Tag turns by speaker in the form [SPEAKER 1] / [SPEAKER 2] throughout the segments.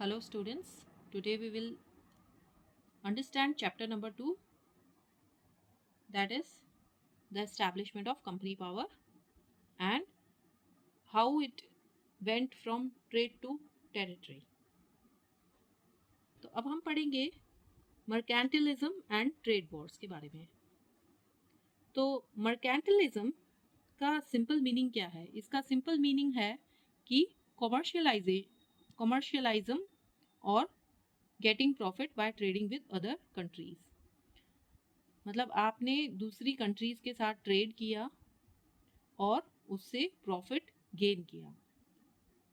[SPEAKER 1] Hello students, today we will understand chapter number 2, that is the establishment of company power and how it went from trade to territory. तो अब हम पढ़ेंगे mercantilism and trade Wars के बारे में। तो mercantilism का simple meaning क्या है? इसका सिंपल मीनिंग है कि कॉमर्शियलाइज्म और getting profit by trading with other countries. मतलब आपने दूसरी कंट्रीज के साथ ट्रेड किया और उससे प्रॉफिट गेन किया,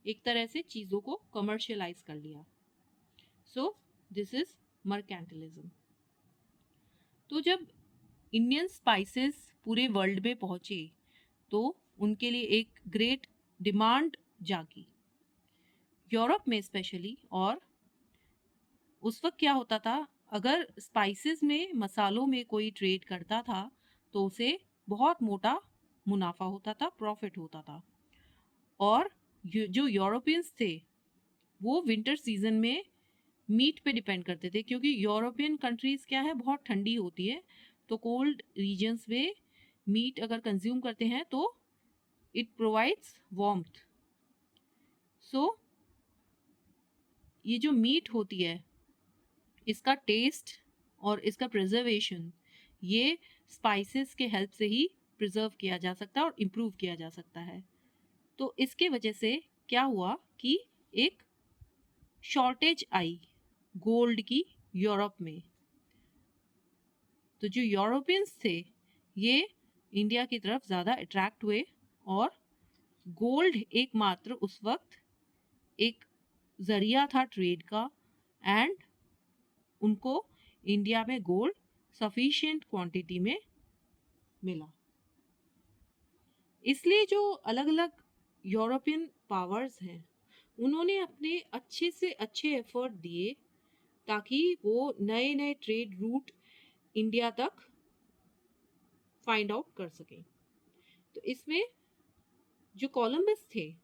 [SPEAKER 1] एक तरह से चीज़ों को कमर्शियलाइज कर लिया। So this is mercantilism. तो जब इंडियन स्पाइसेस पूरे वर्ल्ड में पहुंचे तो उनके लिए एक ग्रेट डिमांड जागी, यूरोप में स्पेशली। और उस वक्त क्या होता था, अगर स्पाइसेस में, मसालों में कोई ट्रेड करता था तो उसे बहुत मोटा मुनाफा होता था, प्रॉफिट होता था। और जो यूरोपियंस थे वो विंटर सीजन में मीट पे डिपेंड करते थे, क्योंकि यूरोपियन कंट्रीज क्या है, बहुत ठंडी होती है। तो कोल्ड रीजन्स में मीट अगर कंज्यूम करते हैं तो इट प्रोवाइड्स वार्मथ। सो ये जो मीट होती है, इसका टेस्ट और इसका प्रिजर्वेशन, ये स्पाइसेस के हेल्प से ही प्रिजर्व किया जा सकता है और इम्प्रूव किया जा सकता है। तो इसके वजह से क्या हुआ कि एक शॉर्टेज आई गोल्ड की यूरोप में। तो जो यूरोपियंस थे ये इंडिया की तरफ ज़्यादा अट्रैक्ट हुए और गोल्ड एकमात्र उस वक्त एक जरिया था ट्रेड का, एंड उनको इंडिया में गोल्ड सफिशिएंट क्वांटिटी में मिला। इसलिए जो अलग अलग यूरोपियन पावर्स हैं उन्होंने अपने अच्छे से अच्छे एफर्ट दिए ताकि वो नए नए ट्रेड रूट इंडिया तक फाइंड आउट कर सकें। तो इसमें जो कोलंबस थे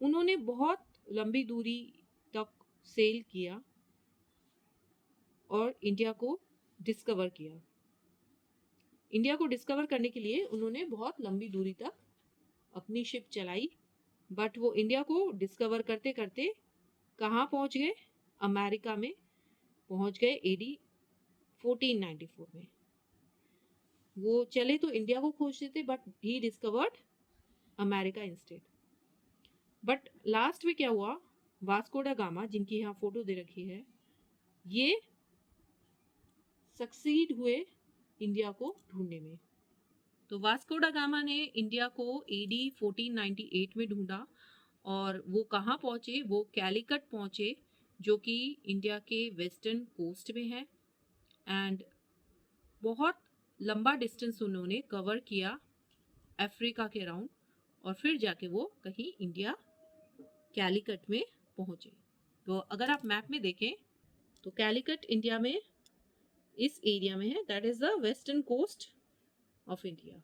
[SPEAKER 1] उन्होंने बहुत लंबी दूरी तक सेल किया और इंडिया को डिस्कवर किया। इंडिया को डिस्कवर करने के लिए उन्होंने बहुत लंबी दूरी तक अपनी शिप चलाई, बट वो इंडिया को डिस्कवर करते करते कहाँ पहुँच गए? अमेरिका में पहुँच गए एडी 1494 में। वो चले तो इंडिया को खोजते थे, but he discovered America instead. But last में क्या हुआ, वास्को डा गामा, जिनकी यहाँ फोटो दे रखी है, ये सक्सीड हुए इंडिया को ढूंढने में। तो वास्को डा गामा ने इंडिया को एडी 1498 में ढूंढा और वो कहाँ पहुँचे? वो कैलिकट पहुँचे, जो कि इंडिया के वेस्टर्न कोस्ट में है। एंड बहुत लंबा डिस्टेंस उन्होंने कवर किया अफ्रीका के अराउंड, और फिर जाके वो कहीं इंडिया कैलिकट में पहुँचे। तो अगर आप मैप में देखें तो कैलिकट इंडिया में इस एरिया में है, that is the western coast of India.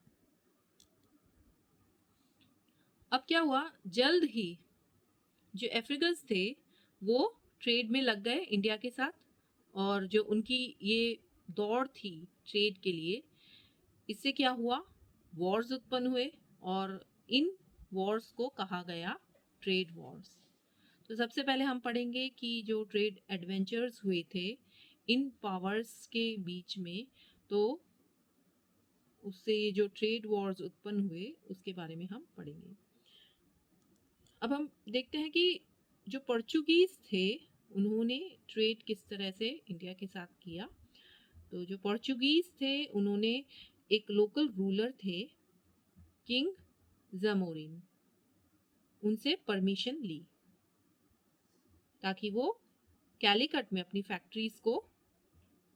[SPEAKER 1] अब क्या हुआ, जल्द ही जो अफ्रीकन्स थे वो ट्रेड में लग गए इंडिया के साथ, और जो उनकी ये दौड़ थी ट्रेड के लिए, इससे क्या हुआ, वॉर्स उत्पन्न हुए और इन वॉर्स को कहा गया ट्रेड वॉर्स। तो सबसे पहले हम पढ़ेंगे कि जो ट्रेड एडवेंचर्स हुए थे इन पावर्स के बीच में, तो उससे जो ट्रेड वॉर्स उत्पन्न हुए उसके बारे में हम पढ़ेंगे। अब हम देखते हैं कि जो पोर्चुगीज थे उन्होंने ट्रेड किस तरह से इंडिया के साथ किया। तो जो पोर्चुगीज थे उन्होंने एक लोकल रूलर थे किंग जमोरिन, उनसे परमिशन ली ताकि वो कैलिकट में अपनी फैक्ट्रीज को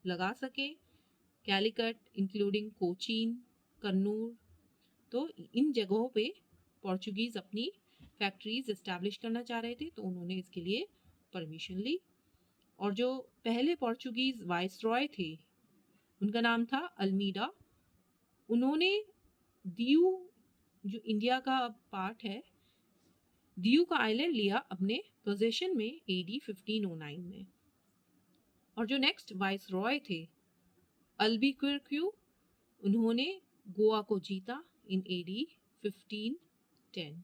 [SPEAKER 1] लगा सके। कैलिकट इंक्लूडिंग कोचीन, कन्नूर, तो इन जगहों पे पोर्चुगीज अपनी फैक्ट्रीज एस्टैब्लिश करना चाह रहे थे, तो उन्होंने इसके लिए परमिशन ली। और जो पहले पोर्चुगीज वाइसरॉय थे उनका नाम था अल्मीडा, उन्होंने दीव, जो इंडिया का पार्ट है, दियू का आइलैंड लिया अपने पोजीशन में AD 1509 में। और जो नेक्स्ट वाइस रॉय थे अल्बुक्वेर्क्यू, उन्होंने गोवा को जीता इन AD 1510।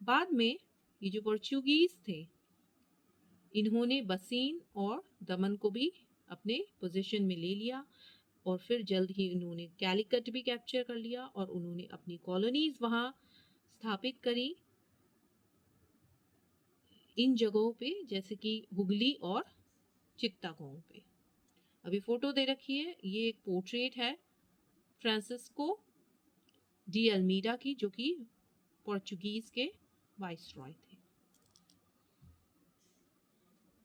[SPEAKER 1] बाद में ये जो पोर्चुगीज थे इन्होंने बसीन और दमन को भी अपने पोजीशन में ले लिया और फिर जल्द ही इन्होंने कैलिकट भी कैप्चर कर लिया और उन्होंने अपनी कॉलोनीज वहां स्थापित करी इन जगहों पे, जैसे कि हुगली और चित्तागोंग पे। अभी फोटो दे रखी है, ये एक पोर्ट्रेट है फ्रांसिस्को डी अल्मीडा की, जो कि पोर्चुगीज के वाइसरॉय थे।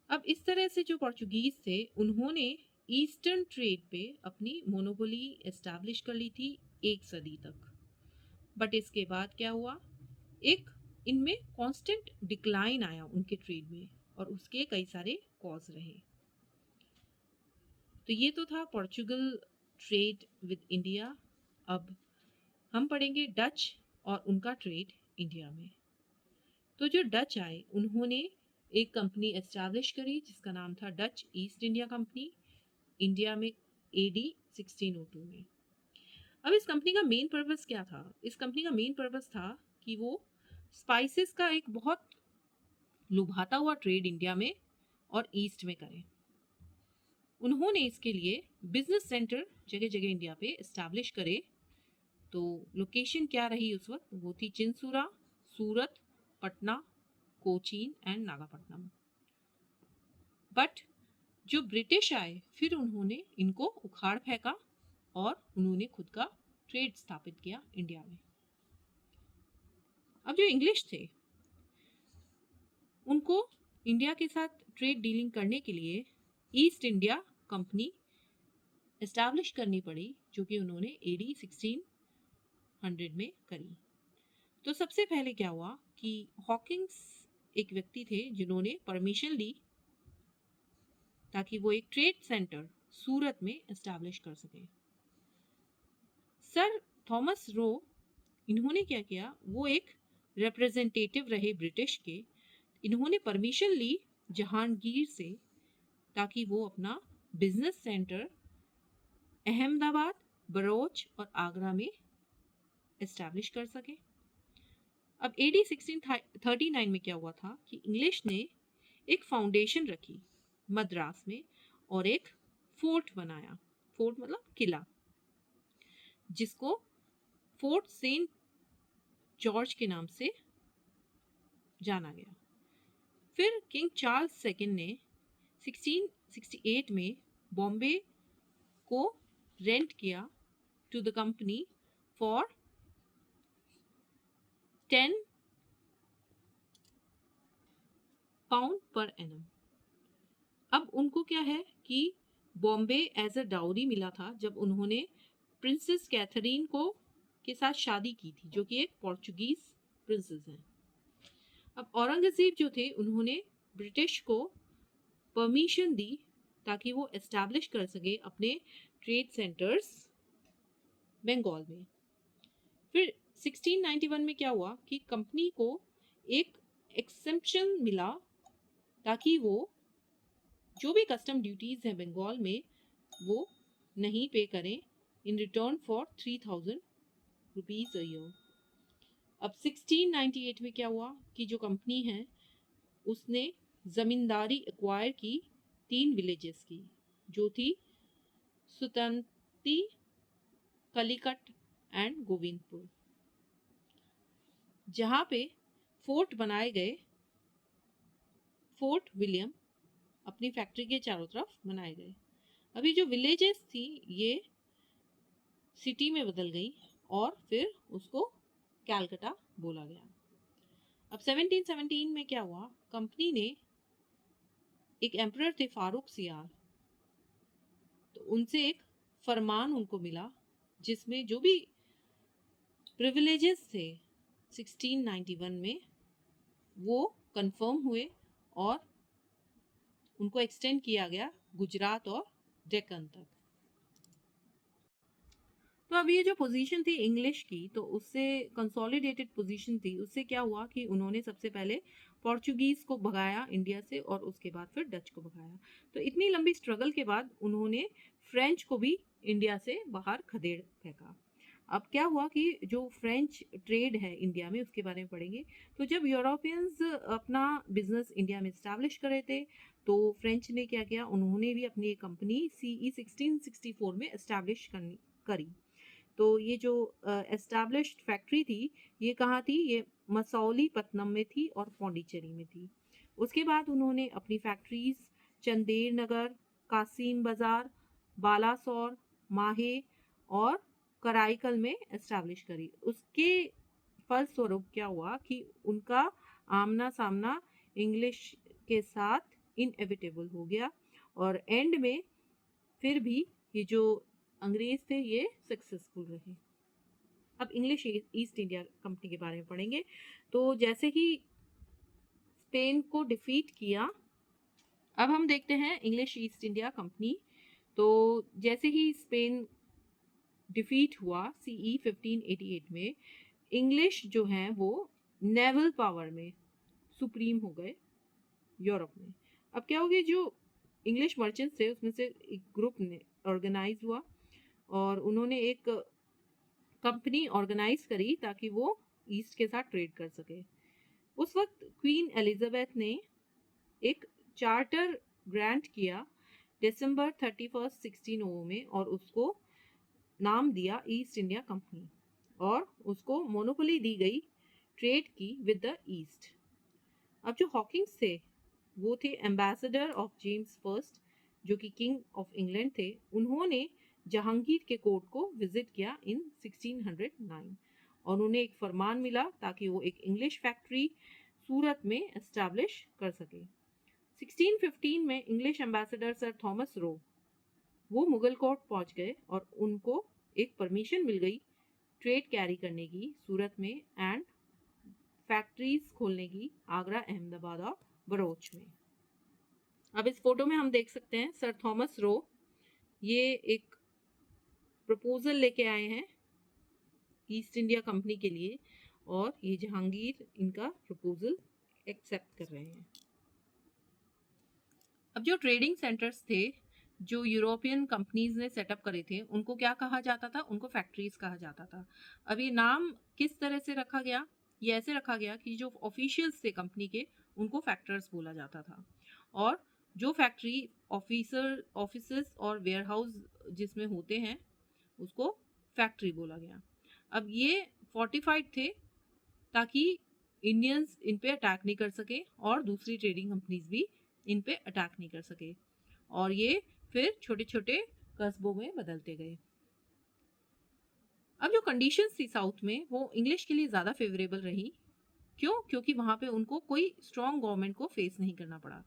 [SPEAKER 1] अब इस तरह से जो पोर्चुगीज थे उन्होंने ईस्टर्न ट्रेड पे अपनी मोनोपोली एस्टैब्लिश कर ली थी 1 सदी तक। बट इसके बाद क्या हुआ, एक इनमें कांस्टेंट डिक्लाइन आया उनके ट्रेड में और उसके कई सारे कॉज रहे। तो ये तो था पोर्चुगल ट्रेड विद इंडिया। अब हम पढ़ेंगे डच और उनका ट्रेड इंडिया में। तो जो डच आए उन्होंने एक कंपनी एस्टैब्लिश करी जिसका नाम था Dutch east India company, India में AD 1602 में। अब इस कंपनी का मेन पर्पस क्या था? इस कंपनी का मेन पर्पस था कि वो स्पाइसेस का एक बहुत लुभाता हुआ ट्रेड इंडिया में और ईस्ट में करें। उन्होंने इसके लिए बिजनेस सेंटर जगह जगह इंडिया पे एस्टैब्लिश करे। तो लोकेशन क्या रही उस वक्त? वो थी चिंसूरा, सूरत, पटना, कोचीन एंड नागापट्टनम। बट जो ब्रिटिश आए फिर उन्होंने इनको उखाड़ फेंका और उन्होंने खुद का ट्रेड स्थापित किया इंडिया में। अब जो इंग्लिश थे उनको इंडिया के साथ ट्रेड डीलिंग करने के लिए ईस्ट इंडिया कंपनी एस्टैब्लिश करनी पड़ी, जो कि उन्होंने AD 1600 में करी। तो सबसे पहले क्या हुआ कि हॉकिंस एक व्यक्ति थे जिन्होंने परमिशन ली ताकि वो एक ट्रेड सेंटर सूरत में एस्टैब्लिश कर सके। सर थॉमस रो, इन्होंने क्या किया, वो एक रिप्रेजेंटेटिव रहे ब्रिटिश के। इन्होंने परमिशन ली जहांगीर से ताकि वो अपना बिजनेस सेंटर अहमदाबाद, बरोच और आगरा में एस्टैब्लिश कर सके। अब AD 1639 में क्या हुआ था कि इंग्लिश ने एक फाउंडेशन रखी मद्रास में और एक फोर्ट बनाया। फोर्ट मतलब किला, जिसको फोर्ट सेंट जॉर्ज के नाम से जाना गया। फिर किंग चार्ल्स सेकंड ने 1668 में बॉम्बे को रेंट किया to the company for 10 pound per annum. अब उनको क्या है कि बॉम्बे एज अ डाउरी मिला था जब उन्होंने प्रिंसेस कैथरीन को के साथ शादी की थी, जो कि एक पोर्चुगीज प्रिंसेस हैं। अब औरंगजेब जो थे उन्होंने ब्रिटिश को परमिशन दी ताकि वो एस्टैब्लिश कर सके अपने ट्रेड सेंटर्स बंगाल में। फिर 1691 में क्या हुआ कि कंपनी को एक एक्सेम्पशन मिला ताकि वो जो भी कस्टम ड्यूटीज हैं बंगाल में वो नहीं पे करें in return for 3000 rupees a year. अब 1698 में क्या हुआ कि जो कंपनी है उसने जमींदारी एक्वायर की 3 विलेजेस की, जो थी सुतंती, कलिकट एंड गोविंदपुर, जहां पे फोर्ट बनाए गए। फोर्ट विलियम अपनी फैक्ट्री के चारों तरफ बनाए गए। अभी जो विलेजेस थी ये सिटी में बदल गई और फिर उसको कैलकटा बोला गया। अब 1717 में क्या हुआ, कंपनी ने एक एम्परर थे फारूक सियार, तो उनसे एक फरमान उनको मिला जिसमें जो भी प्रिविलेजेस थे 1691 में वो कंफर्म हुए और उनको एक्सटेंड किया गया गुजरात और डेक्कन तक। तो अब ये जो पोजीशन थी इंग्लिश की, तो उससे कंसोलिडेटेड पोजीशन थी, उससे क्या हुआ कि उन्होंने सबसे पहले पोर्चुगीज को भगाया इंडिया से और उसके बाद फिर डच को भगाया। तो इतनी लंबी स्ट्रगल के बाद उन्होंने फ्रेंच को भी इंडिया से बाहर खदेड़ फेंका। अब क्या हुआ कि जो फ्रेंच ट्रेड है इंडिया में, उसके बारे में पढ़ेंगे। तो जब यूरोपियंस अपना बिजनेस इंडिया में इस्टेब्लिश कर रहे थे, तो फ्रेंच ने क्या किया, उन्होंने भी अपनी एक कंपनी CE 1664 में इस्टेब्लिश करी। तो ये जो एस्टैब्लिश्ड फैक्ट्री थी, ये कहाँ थी, ये मसौलीपट्टनम में थी और पौंडीचेरी में थी। उसके बाद उन्होंने अपनी फैक्ट्रीज चंदेर नगर, कासिम बाजार, बालासोर, माहे और कराईकल में एस्टैब्लिश करी। उसके फलस्वरूप क्या हुआ कि उनका आमना सामना इंग्लिश के साथ इनएविटेबल हो गया और एंड में फिर भी ये जो अंग्रेज थे ये सक्सेसफुल रहे। अब इंग्लिश ईस्ट इंडिया कंपनी के बारे में पढ़ेंगे। तो जैसे ही स्पेन को डिफीट किया, अब हम देखते हैं इंग्लिश ईस्ट इंडिया कंपनी। तो जैसे ही स्पेन डिफीट हुआ CE 1588 में, इंग्लिश जो हैं वो नेवल पावर में सुप्रीम हो गए यूरोप में। अब क्या हो गया, जो इंग्लिश मर्चेंट्स थे उसमें से एक ग्रुप ने ऑर्गेनाइज हुआ और उन्होंने एक कंपनी ऑर्गेनाइज करी ताकि वो ईस्ट के साथ ट्रेड कर सके। उस वक्त क्वीन एलिजाबेथ ने एक चार्टर ग्रांट किया दिसंबर 31 1600 में और उसको नाम दिया ईस्ट इंडिया कंपनी और उसको मोनोपोली दी गई ट्रेड की विद द ईस्ट। अब जो हॉकिंस थे वो थे एम्बेसडर ऑफ जेम्स फर्स्ट, जो कि किंग ऑफ इंग्लैंड थे। उन्होंने जहांगीर के कोर्ट को विजिट किया इन 1609 और उन्हें एक फरमान मिला ताकि वो एक इंग्लिश फैक्ट्री सूरत में एस्टैब्लिश कर सके। 1615 में English ambassador sir Thomas Roe वो मुगल कोर्ट पहुंच गए और उनको एक परमिशन मिल गई ट्रेड कैरी करने की सूरत में एंड फैक्ट्रीज खोलने की आगरा, अहमदाबाद और बरोच में। अब इस फोटो में हम देख सकते हैं सर थॉमस रो ये एक प्रपोजल लेके आए हैं ईस्ट इंडिया कंपनी के लिए और ये जहांगीर इनका प्रपोजल एक्सेप्ट कर रहे हैं। अब जो ट्रेडिंग सेंटर्स थे जो यूरोपियन कंपनीज ने सेटअप करे थे, उनको क्या कहा जाता था, उनको फैक्ट्रीज कहा जाता था। अब ये नाम किस तरह से रखा गया, ये ऐसे रखा गया कि जो ऑफिशियल्स थे कंपनी के उनको फैक्टर्स बोला जाता था और जो फैक्ट्री ऑफिसर्स और वेयरहाउस जिसमें होते हैं उसको फैक्ट्री बोला गया। अब ये फोर्टिफाइड थे ताकि इंडियंस इन पे अटैक नहीं कर सके और दूसरी ट्रेडिंग कंपनीज भी इन पे अटैक नहीं कर सके और ये फिर छोटे छोटे कस्बों में बदलते गए। अब जो कंडीशंस थी साउथ में वो इंग्लिश के लिए ज़्यादा फेवरेबल रही। क्यों? क्योंकि वहाँ पे उनको कोई स्ट्रॉन्ग गवर्नमेंट को फेस नहीं करना पड़ा।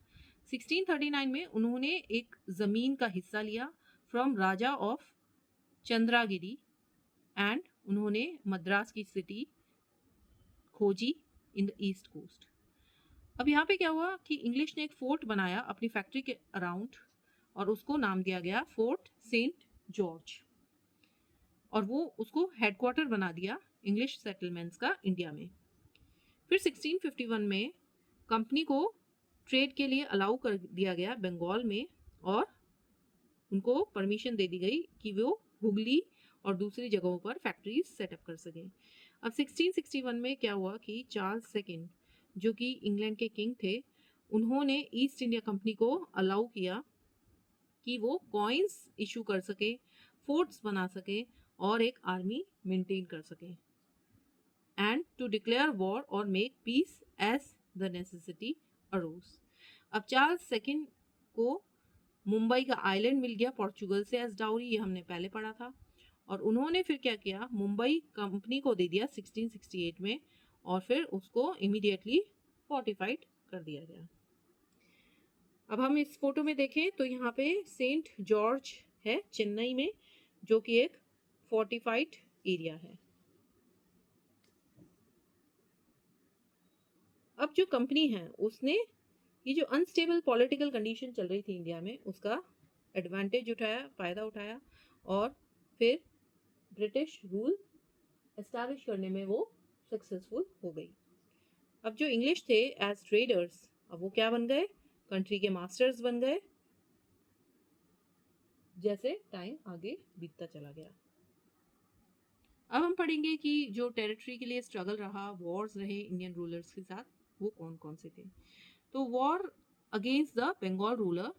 [SPEAKER 1] 1639 में उन्होंने एक ज़मीन का हिस्सा लिया from Raja of Chandragiri and उन्होंने मद्रास की सिटी खोजी इन द ईस्ट कोस्ट। अब यहाँ पे क्या हुआ कि इंग्लिश ने एक फोर्ट बनाया अपनी फैक्ट्री के अराउंड और उसको नाम दिया गया फोर्ट सेंट जॉर्ज और वो उसको हेडक्वार्टर बना दिया इंग्लिश सेटलमेंट्स का इंडिया में। फिर 1651 में कंपनी को ट्रेड के लिए अलाउ कर दिया गया बंगाल में और उनको परमिशन दे दी गई कि वो हुगली और दूसरी जगहों पर फैक्ट्रीज सेटअप कर सकें। अब 1661 में क्या हुआ कि चार्ल्स सेकंड जो कि इंग्लैंड के किंग थे, उन्होंने ईस्ट इंडिया कंपनी को अलाउ किया कि वो कॉइन्स इशू कर सके, फोर्ट्स बना सके और एक आर्मी मेंटेन कर सके एंड टू डिक्लेयर वॉर और make peace as the necessity arose. अब चार्ल्स सेकंड को मुंबई का आइलैंड मिल गया पोर्चुगल से एज डाउरी, ये हमने पहले पढ़ा था और उन्होंने फिर क्या किया, मुंबई कंपनी को दे दिया 1668 में और फिर उसको इमीडिएटली फोर्टिफाइड कर दिया गया। अब हम इस फोटो में देखें तो यहाँ पे सेंट जॉर्ज है चेन्नई में जो कि एक फोर्टिफाइड एरिया है। अब जो कंपनी है उसने ये जो अनस्टेबल पॉलिटिकल कंडीशन चल रही थी इंडिया में उसका एडवांटेज उठाया, फ़ायदा उठाया और फिर ब्रिटिश रूल एस्टैब्लिश करने में वो सक्सेसफुल हो गई। अब जो इंग्लिश थे एज ट्रेडर्स, अब वो क्या बन गए, कंट्री के मास्टर्स बन गए जैसे टाइम आगे बीतता चला गया। अब हम पढ़ेंगे कि जो टेरिटरी के लिए स्ट्रगल रहा, वॉर्स रहे इंडियन रूलर्स के साथ, वो कौन कौन से थे। तो war against the Bengal ruler,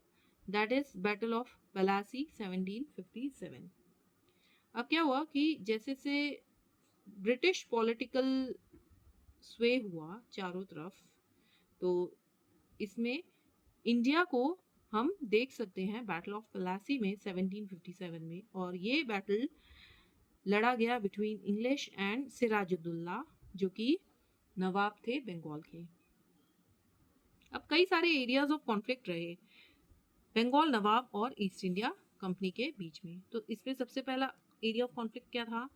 [SPEAKER 1] that is battle of Plassey 1757। अब क्या हुआ कि जैसे से ब्रिटिश पॉलिटिकल स्वे हुआ चारों तरफ, तो इसमें इंडिया को हम देख सकते हैं बैटल ऑफ पलासी में 1757 में, और ये बैटल लड़ा गया बिटवीन इंग्लिश एंड सिराजुद्दौला जो कि नवाब थे बंगाल के। अब कई सारे एरियाज ऑफ कॉन्फ्लिक्ट रहे बंगाल नवाब और ईस्ट इंडिया कंपनी के बीच में। तो इसमें सबसे पहला एरिया ऑफ कॉन्फ्लिक्ट क्या था,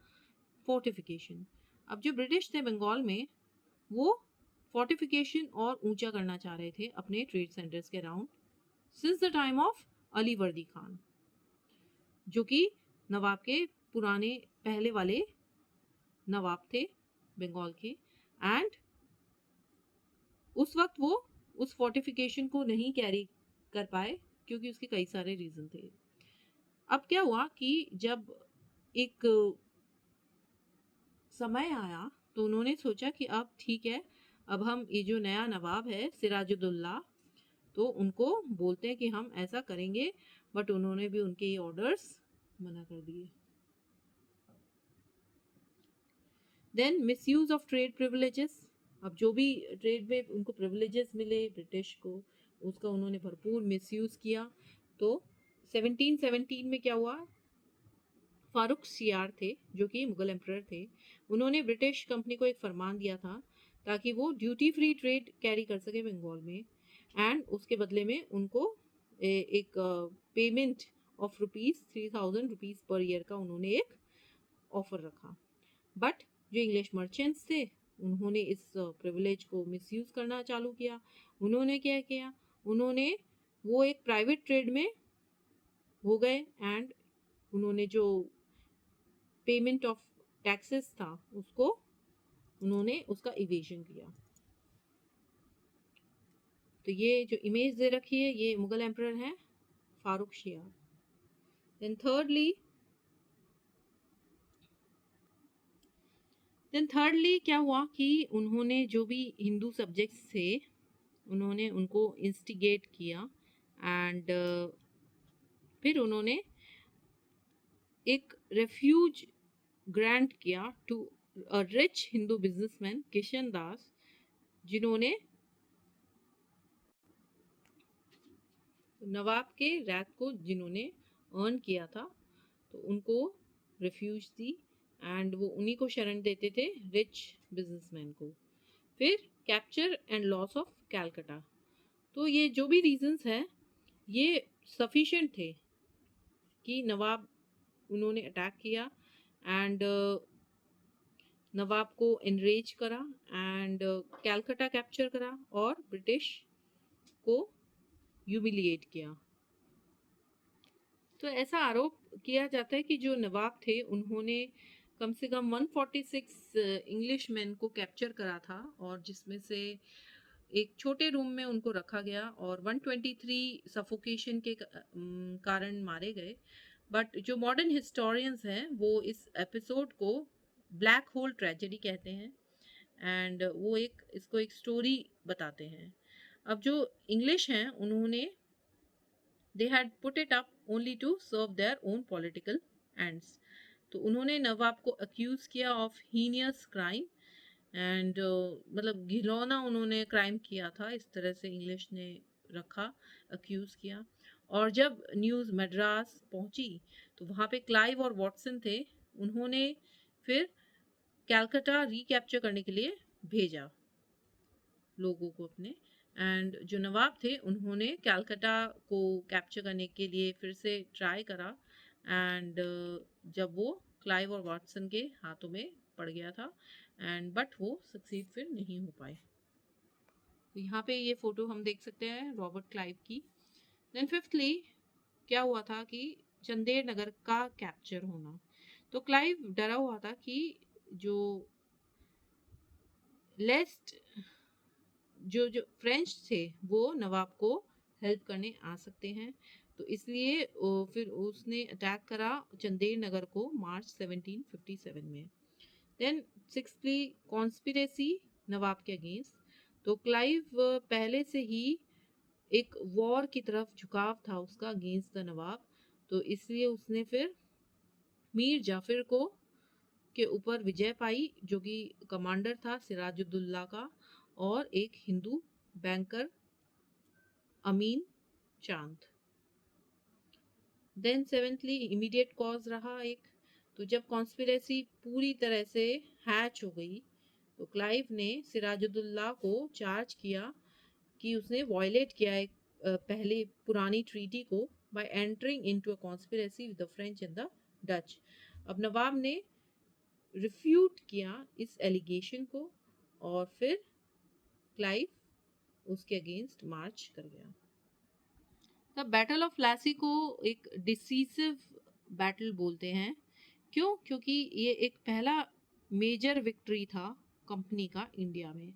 [SPEAKER 1] फोर्टिफिकेशन। अब जो ब्रिटिश थे बंगाल में, वो फोर्टिफिकेशन और ऊंचा करना चाह रहे थे अपने ट्रेड सेंटर्स के around since the time of Ali वर्दी खान, जो कि नवाब के पुराने पहले वाले नवाब थे बंगाल के। एंड उस वक्त वो उस फोर्टिफिकेशन को नहीं कैरी कर पाए क्योंकि उसके कई सारे रीजन थे। अब क्या हुआ कि जब एक समय आया तो उन्होंने सोचा कि अब ठीक है, अब हम ये जो नया नवाब है सिराजुद्दौला, तो उनको बोलते हैं कि हम ऐसा करेंगे, बट उन्होंने भी उनके ये ऑर्डर्स मना कर दिए। Then misuse of trade privileges. अब जो भी ट्रेड में उनको प्रिविलेजेस मिले ब्रिटिश को, उसका उन्होंने भरपूर मिसयूज किया। तो 1717 में क्या हुआ, फारूक शियार थे जो कि मुगल एम्परर थे, उन्होंने ब्रिटिश कंपनी को एक फरमान दिया था ताकि वो ड्यूटी फ्री ट्रेड कैरी कर सके बंगाल में, एंड उसके बदले में उनको एक पेमेंट ऑफ ₹3000 पर ईयर का उन्होंने एक ऑफर रखा। बट जो इंग्लिश मर्चेंट्स थे उन्होंने इस प्रिविलेज को मिसयूज करना चालू किया। उन्होंने क्या किया, उन्होंने वो एक प्राइवेट ट्रेड में हो गए एंड उन्होंने जो पेमेंट ऑफ टैक्सेस था उसको उन्होंने उसका इवेजन किया। तो ये जो इमेज दे रखी है ये मुगल एम्परर हैं फारूक शियार। देन थर्डली क्या हुआ कि उन्होंने जो भी हिंदू सब्जेक्ट्स थे उन्होंने उनको इंस्टिगेट किया एंड फिर उन्होंने एक रेफ्यूज ग्रांट किया to a rich Hindu businessman Kishan Das, जिन्होंने नवाब के रैत को जिन्होंने अर्न किया था, तो उनको रिफ्यूज दी एंड वो उन्हीं को शरण देते थे रिच बिजनेसमैन को। फिर capture and loss of Calcutta. तो ये जो भी रीजंस हैं ये सफिशिएंट थे कि नवाब उन्होंने अटैक किया एंड नवाब को एनरेज करा एंड कैलकटा कैप्चर करा और ब्रिटिश को ह्यूमिलिएट किया। तो ऐसा आरोप किया जाता है कि जो नवाब थे उन्होंने कम से कम 146 इंग्लिश मैन को कैप्चर करा था, और जिसमें से एक छोटे रूम में उनको रखा गया और 123 सफोकेशन के कारण मारे गए। बट जो मॉडर्न हिस्टोरियंस हैं वो इस एपिसोड को ब्लैक होल ट्रेजेडी कहते हैं एंड वो इसको एक स्टोरी बताते हैं। अब जो इंग्लिश हैं उन्होंने they had put it up only to serve their own political ends। तो उन्होंने नवाब को अक्यूज किया ऑफ हीनियस क्राइम एंड मतलब घिनौना उन्होंने क्राइम किया था, इस तरह से इंग्लिश ने रखा, अक्यूज किया। और जब न्यूज़ मद्रास पहुंची तो वहाँ पे क्लाइव और वॉटसन थे, उन्होंने फिर कैलकटा रिकैप्चर करने के लिए भेजा लोगों को अपने, एंड जो नवाब थे उन्होंने कैलकटा को कैप्चर करने के लिए फिर से ट्राई करा एंड जब वो क्लाइव और वाटसन के हाथों में पड़ गया था एंड बट वो सक्सीड फिर नहीं हो पाए। तो यहाँ पे ये फोटो हम देख सकते हैं रॉबर्ट क्लाइव की। देन फिफ्थली क्या हुआ था कि चंदेर नगर का कैप्चर होना। तो क्लाइव डरा हुआ था कि जो लेस्ट जो जो फ्रेंच थे वो नवाब को हेल्प करने आ सकते हैं, तो इसलिए फिर उसने अटैक करा चंदेर नगर को मार्च 1757 में। देन सिक्सथली कॉन्स्पिरेसी नवाब के अगेंस्ट। तो क्लाइव पहले से ही एक वॉर की तरफ झुकाव था उसका अगेंस्ट द नवाब, तो इसलिए उसने फिर मीर जाफिर को के ऊपर विजय पाई, जो कि कमांडर था सिराजुद्दौला का, और एक हिंदू बैंकर अमीन चांद। देन सेवेंथली इमीडिएट कॉज रहा एक। तो जब कॉन्स्पिरेसी पूरी तरह से हैच हो गई, तो क्लाइव ने सिराजुद्दौला को चार्ज किया कि उसने वायलेट किया एक पहले पुरानी ट्रीटी को bye entering into a conspiracy with the French and the Dutch. अब नवाब ने रिफ्यूट किया इस एलिगेशन को, और फिर क्लाइव उसके अगेंस्ट मार्च कर गया। द बैटल ऑफ प्लासी को एक डिसीसिव बैटल बोलते हैं। क्यों? क्योंकि ये एक पहला मेजर विक्ट्री था कंपनी का इंडिया में,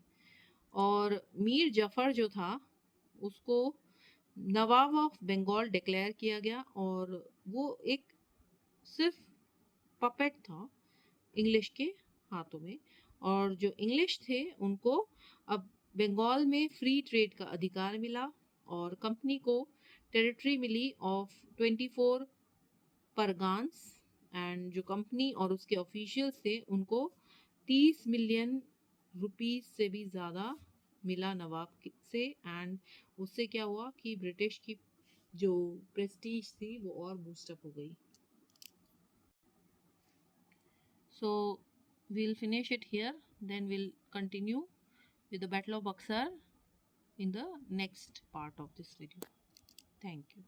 [SPEAKER 1] और मीर जफर जो था उसको नवाब ऑफ बंगाल डिक्लेयर किया गया, और वो एक सिर्फ पपेट था इंग्लिश के हाथों में, और जो इंग्लिश थे उनको अब बंगाल में फ्री ट्रेड का अधिकार मिला, और कंपनी को टेरिटरी मिली ऑफ 24 परगान्स, एंड जो कंपनी और उसके ऑफिशियल्स थे उनको 30 मिलियन रुपीस से भी ज़्यादा मिला नवाब से। एंड उससे क्या हुआ कि ब्रिटिश की जो प्रेस्टीज थी वो और बूस्टअप हो गई। So we'll finish it here, then we'll continue with the Battle of Buxar in the next part of this video. Thank you.